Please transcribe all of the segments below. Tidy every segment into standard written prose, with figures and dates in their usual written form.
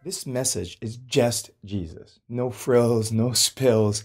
This message is just Jesus. No frills, no spills,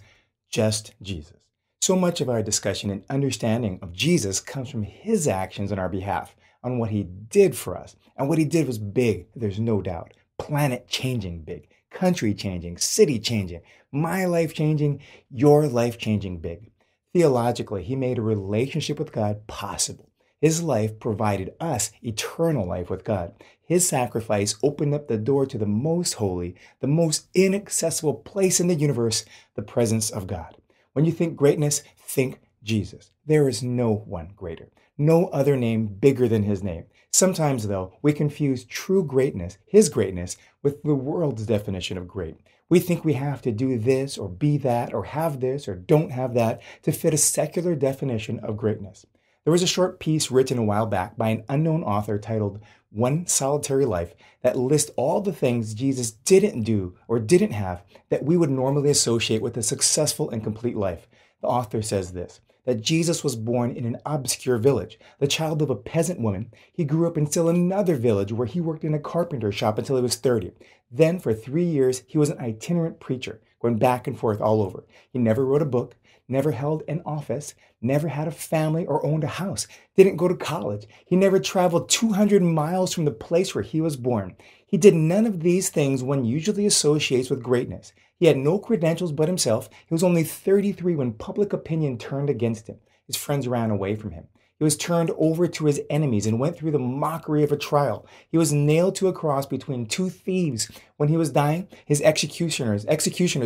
just Jesus. So much of our discussion and understanding of Jesus comes from his actions on our behalf, on what he did for us. And what he did was big, there's no doubt. Planet changing big, country changing, city changing, my life changing, your life changing big. Theologically, he made a relationship with God possible. His life provided us eternal life with God. His sacrifice opened up the door to the most holy, the most inaccessible place in the universe, the presence of God. When you think greatness, think Jesus. There is no one greater, no other name bigger than his name. Sometimes, though, we confuse true greatness, his greatness, with the world's definition of great. We think we have to do this or be that or have this or don't have that to fit a secular definition of greatness. There was a short piece written a while back by an unknown author titled One Solitary Life that lists all the things Jesus didn't do or didn't have that we would normally associate with a successful and complete life. The author says this, that Jesus was born in an obscure village, the child of a peasant woman. He grew up in still another village where he worked in a carpenter shop until he was 30. Then for 3 years, he was an itinerant preacher, going back and forth all over. He never wrote a book, never held an office, never had a family or owned a house, didn't go to college. He never traveled 200 miles from the place where he was born. He did none of these things one usually associates with greatness. He had no credentials but himself. He was only 33 when public opinion turned against him. His friends ran away from him. He was turned over to his enemies and went through the mockery of a trial. He was nailed to a cross between two thieves. When he was dying, his executioners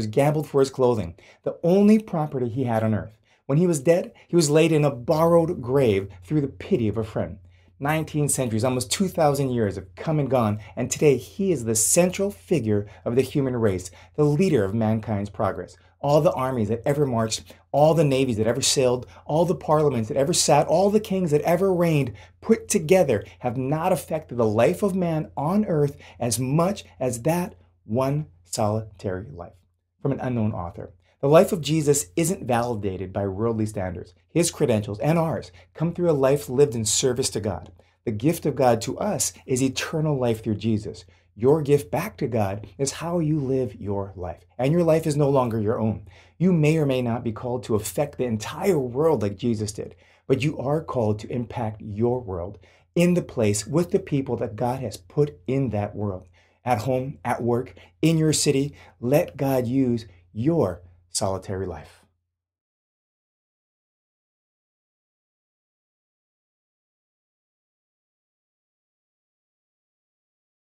gambled for his clothing, the only property he had on earth. When he was dead, he was laid in a borrowed grave through the pity of a friend. 19 centuries, almost 2,000 years have come and gone, and today he is the central figure of the human race, the leader of mankind's progress. All the armies that ever marched, all the navies that ever sailed, all the parliaments that ever sat, all the kings that ever reigned, put together have not affected the life of man on earth as much as that one solitary life. From an unknown author. The life of Jesus isn't validated by worldly standards. His credentials and ours come through a life lived in service to God. The gift of God to us is eternal life through Jesus. Your gift back to God is how you live your life. And your life is no longer your own. You may or may not be called to affect the entire world like Jesus did, but you are called to impact your world in the place with the people that God has put in that world. At home, at work, in your city, let God use your solitary life.